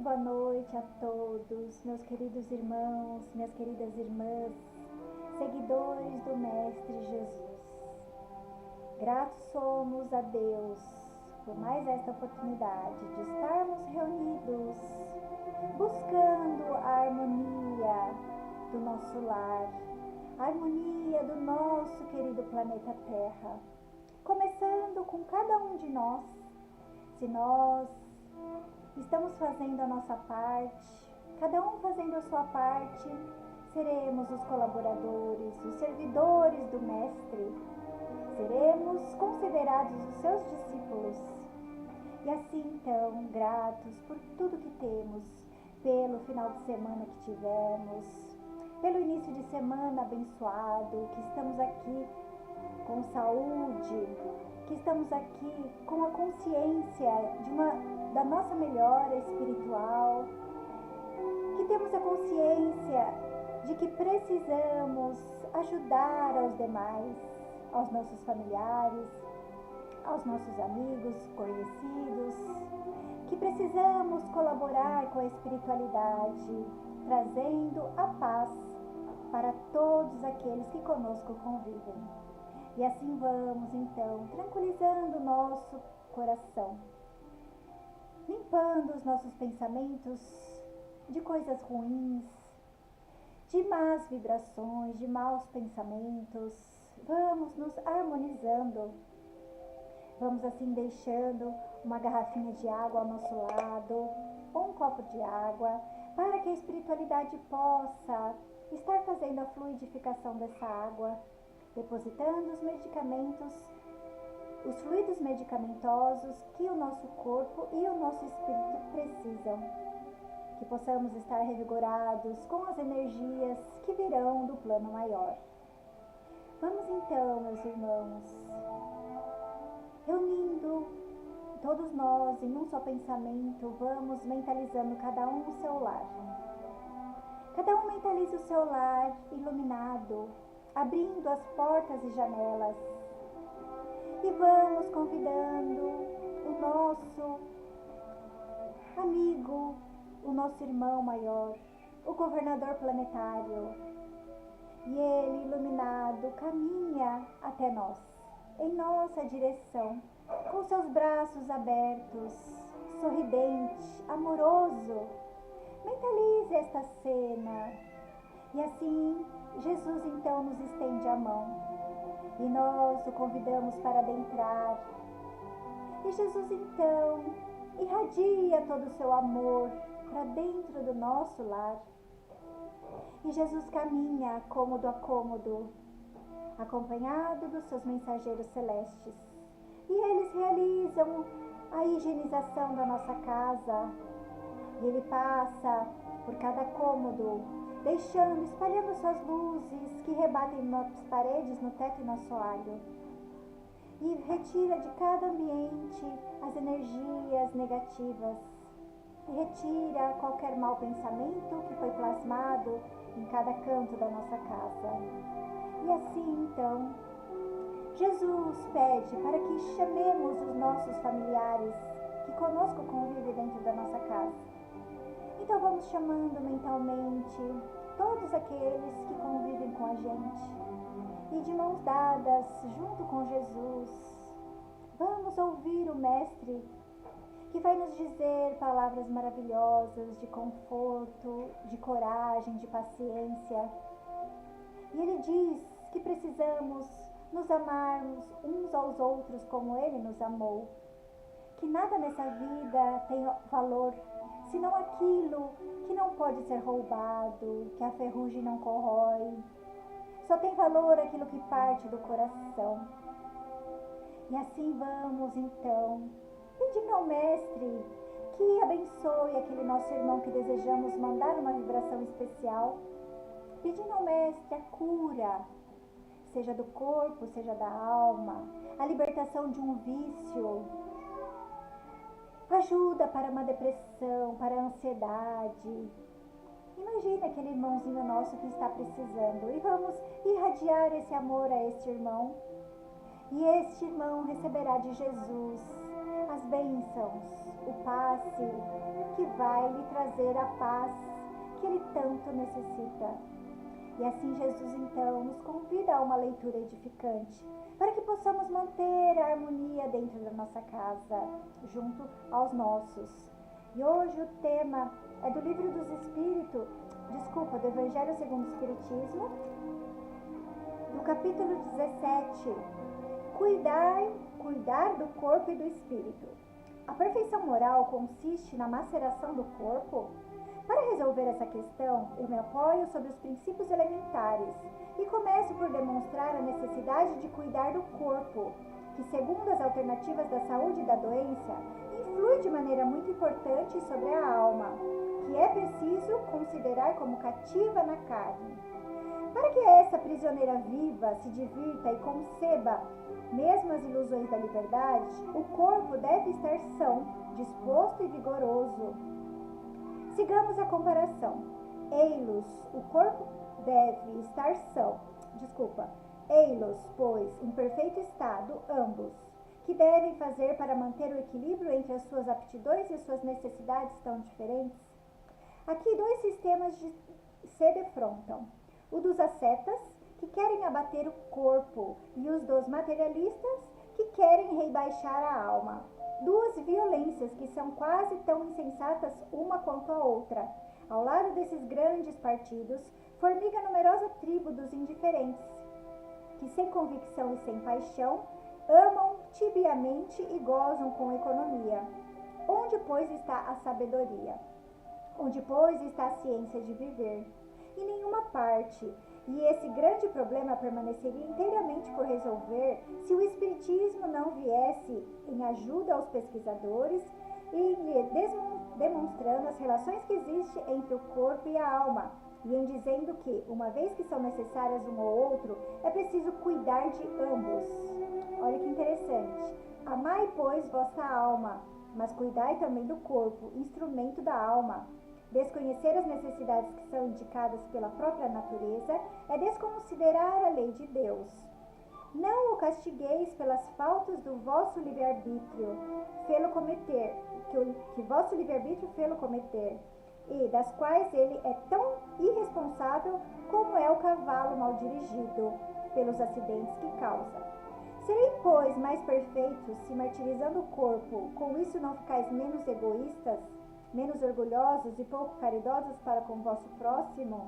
boa noite a todos, meus queridos irmãos, minhas queridas irmãs, seguidores do Mestre Jesus. Gratos somos a Deus por mais esta oportunidade de estarmos reunidos, buscando a harmonia do nosso lar, a harmonia do nosso querido planeta Terra. Começando com cada um de nós, se nós estamos fazendo a nossa parte, cada um fazendo a sua parte, seremos os colaboradores, os servidores do Mestre, seremos considerados os seus discípulos. E assim então, gratos por tudo que temos, pelo final de semana que tivemos, pelo início de semana abençoado, que estamos aqui com saúde, que estamos aqui com a consciência da nossa melhora espiritual, que temos a consciência de que precisamos ajudar aos demais, aos nossos familiares, aos nossos amigos, conhecidos, que precisamos colaborar com a espiritualidade, trazendo a paz para todos aqueles que conosco convivem. E assim vamos, então, tranquilizando o nosso coração, limpando os nossos pensamentos de coisas ruins, de más vibrações, de maus pensamentos. Vamos nos harmonizando. Vamos assim deixando uma garrafinha de água ao nosso lado, ou um copo de água, para que a espiritualidade possa estar fazendo a fluidificação dessa água, depositando os medicamentos, os fluidos medicamentosos que o nosso corpo e o nosso espírito precisam. Que possamos estar revigorados com as energias que virão do plano maior. Vamos então, meus irmãos, reunindo todos nós em um só pensamento, vamos mentalizando cada um o seu lar. Cada um mentaliza o seu lar iluminado, abrindo as portas e janelas, e vamos convidando o nosso amigo, o nosso irmão maior, o governador planetário, e ele, iluminado, caminha até nós, em nossa direção, com seus braços abertos, sorridente, amoroso. Mentalize esta cena, e assim Jesus então nos estende a mão e nós o convidamos para adentrar. E Jesus então irradia todo o seu amor para dentro do nosso lar. E Jesus caminha cômodo a cômodo, acompanhado dos seus mensageiros celestes. E eles realizam a higienização da nossa casa. E ele passa por cada cômodo, espalhando suas luzes que rebatem nas paredes, no teto e no assoalho. E retira de cada ambiente as energias negativas. E retira qualquer mau pensamento que foi plasmado em cada canto da nossa casa. E assim, então, Jesus pede para que chamemos os nossos familiares que conosco convivem dentro da nossa casa. Então vamos chamando mentalmente todos aqueles que convivem com a gente. E de mãos dadas, junto com Jesus, vamos ouvir o Mestre, que vai nos dizer palavras maravilhosas de conforto, de coragem, de paciência. E ele diz que precisamos nos amarmos uns aos outros como ele nos amou. Que nada nessa vida tem valor senão aquilo que não pode ser roubado, que a ferrugem não corrói. Só tem valor aquilo que parte do coração. E assim vamos então, pedindo ao Mestre que abençoe aquele nosso irmão que desejamos mandar uma vibração especial, pedindo ao Mestre a cura, seja do corpo, seja da alma, a libertação de um vício, ajuda para uma depressão, para a ansiedade. Imagina aquele irmãozinho nosso que está precisando e vamos irradiar esse amor a este irmão. E este irmão receberá de Jesus as bênçãos, o passe que vai lhe trazer a paz que ele tanto necessita. E assim Jesus então nos convida a uma leitura edificante, para que possamos manter a harmonia dentro da nossa casa, junto aos nossos. E hoje o tema é do Livro dos Espíritos, do Evangelho segundo o Espiritismo, do capítulo 17, cuidar do corpo e do espírito. A perfeição moral consiste na maceração do corpo. Para resolver essa questão, eu me apoio sobre os princípios elementares e começo por demonstrar a necessidade de cuidar do corpo, que, segundo as alternativas da saúde e da doença, influi de maneira muito importante sobre a alma, que é preciso considerar como cativa na carne. Para que essa prisioneira viva se divirta e conceba mesmo as ilusões da liberdade, o corpo deve estar são, disposto e vigoroso. Sigamos a comparação. Ei-los, o corpo deve estar são. Ei-los, pois, em perfeito estado, ambos, que devem fazer para manter o equilíbrio entre as suas aptidões e suas necessidades tão diferentes? Aqui dois sistemas se defrontam. O dos ascetas, que querem abater o corpo, e os dos materialistas, que querem rebaixar a alma. Duas violências que são quase tão insensatas uma quanto a outra. Ao lado desses grandes partidos, formiga a numerosa tribo dos indiferentes, que sem convicção e sem paixão, amam tibiamente e gozam com economia. Onde, pois, está a sabedoria? Onde, pois, está a ciência de viver? Em nenhuma parte. E esse grande problema permaneceria inteiramente por resolver se o Espiritismo não viesse em ajuda aos pesquisadores e lhe demonstrando as relações que existem entre o corpo e a alma, e em dizendo que, uma vez que são necessárias um ou outro, é preciso cuidar de ambos. Olha que interessante. Amai, pois, vossa alma, mas cuidai também do corpo, instrumento da alma. Desconhecer as necessidades que são indicadas pela própria natureza é desconsiderar a lei de Deus. Não o castigueis pelas faltas do vosso livre-arbítrio, que vosso livre-arbítrio fê-lo cometer, e das quais ele é tão irresponsável como é o cavalo mal dirigido, pelos acidentes que causa. Serei, pois, mais perfeitos se, martirizando o corpo, com isso não ficais menos egoístas, menos orgulhosos e pouco caridosos para com o vosso próximo?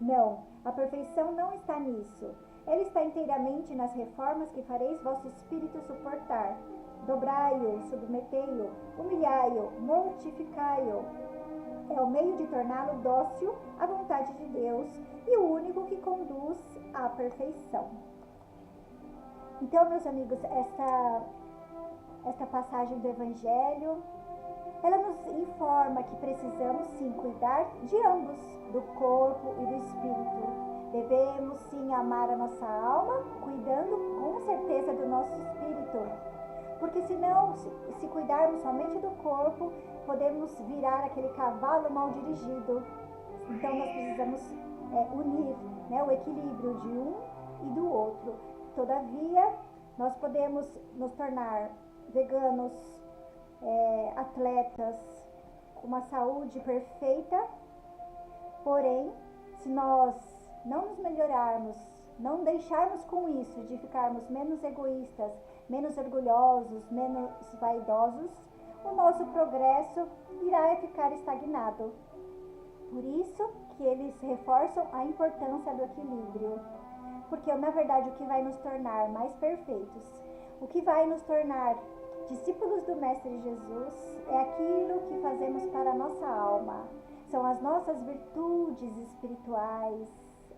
Não, a perfeição não está nisso. Ela está inteiramente nas reformas que fareis vosso espírito suportar. Dobrai-o, submetei-o, humilhai-o, mortificai-o. É o meio de torná-lo dócil à vontade de Deus e o único que conduz à perfeição. Então, meus amigos, esta passagem do Evangelho, ela nos informa que precisamos sim cuidar de ambos, do corpo e do espírito. Devemos sim amar a nossa alma, cuidando com certeza do nosso espírito. Porque senão, se cuidarmos somente do corpo, podemos virar aquele cavalo mal dirigido. Então nós precisamos unir, o equilíbrio de um e do outro. Todavia, nós podemos nos tornar veganos, atletas, com uma saúde perfeita, porém, se nós não nos melhorarmos, não deixarmos com isso de ficarmos menos egoístas, menos orgulhosos, menos vaidosos, o nosso progresso irá ficar estagnado. Por isso que eles reforçam a importância do equilíbrio, porque na verdade o que vai nos tornar mais perfeitos, o que vai nos tornar discípulos do Mestre Jesus é aquilo que fazemos para a nossa alma. São as nossas virtudes espirituais,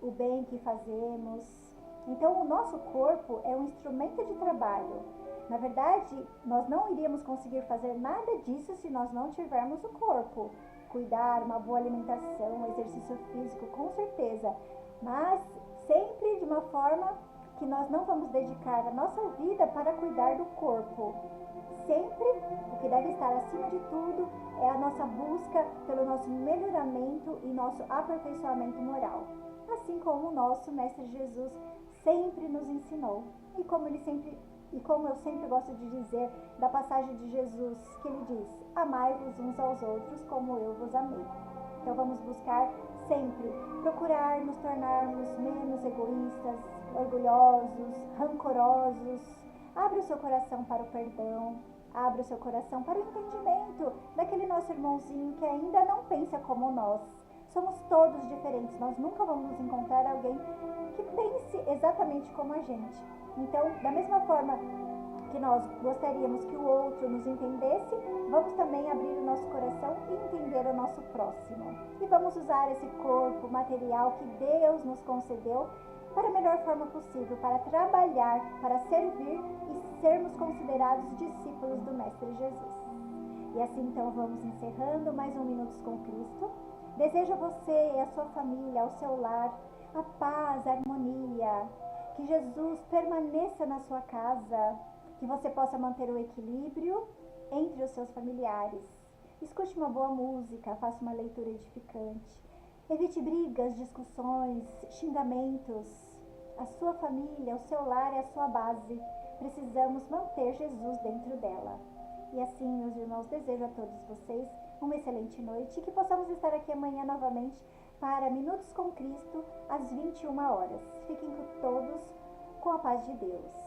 o bem que fazemos. Então, o nosso corpo é um instrumento de trabalho. Na verdade, nós não iríamos conseguir fazer nada disso se nós não tivermos o corpo. Cuidar, uma boa alimentação, exercício físico, com certeza. Mas sempre de uma forma que nós não vamos dedicar a nossa vida para cuidar do corpo. Sempre o que deve estar acima de tudo é a nossa busca pelo nosso melhoramento e nosso aperfeiçoamento moral. Assim como o nosso Mestre Jesus sempre nos ensinou e como ele sempre E como eu sempre gosto de dizer da passagem de Jesus, que ele diz: amai-vos uns aos outros como eu vos amei. Então vamos buscar sempre procurar nos tornarmos menos egoístas, orgulhosos, rancorosos. Abre o seu coração para o perdão, abre o seu coração para o entendimento daquele nosso irmãozinho que ainda não pensa como nós. Somos todos diferentes, nós nunca vamos encontrar alguém que pense exatamente como a gente. Então, da mesma forma que nós gostaríamos que o outro nos entendesse, vamos também abrir o nosso coração e entender o nosso próximo. E vamos usar esse corpo material que Deus nos concedeu para a melhor forma possível, para trabalhar, para servir e sermos considerados discípulos do Mestre Jesus. E assim então vamos encerrando mais um Minutos com Cristo. Desejo a você e a sua família, ao seu lar, a paz, a harmonia, que Jesus permaneça na sua casa, que você possa manter o equilíbrio entre os seus familiares. Escute uma boa música, faça uma leitura edificante. Evite brigas, discussões, xingamentos. A sua família, o seu lar é a sua base. Precisamos manter Jesus dentro dela. E assim, meus irmãos, desejo a todos vocês uma excelente noite e que possamos estar aqui amanhã novamente para Minutos com Cristo às 21 horas. Fiquem todos com a paz de Deus.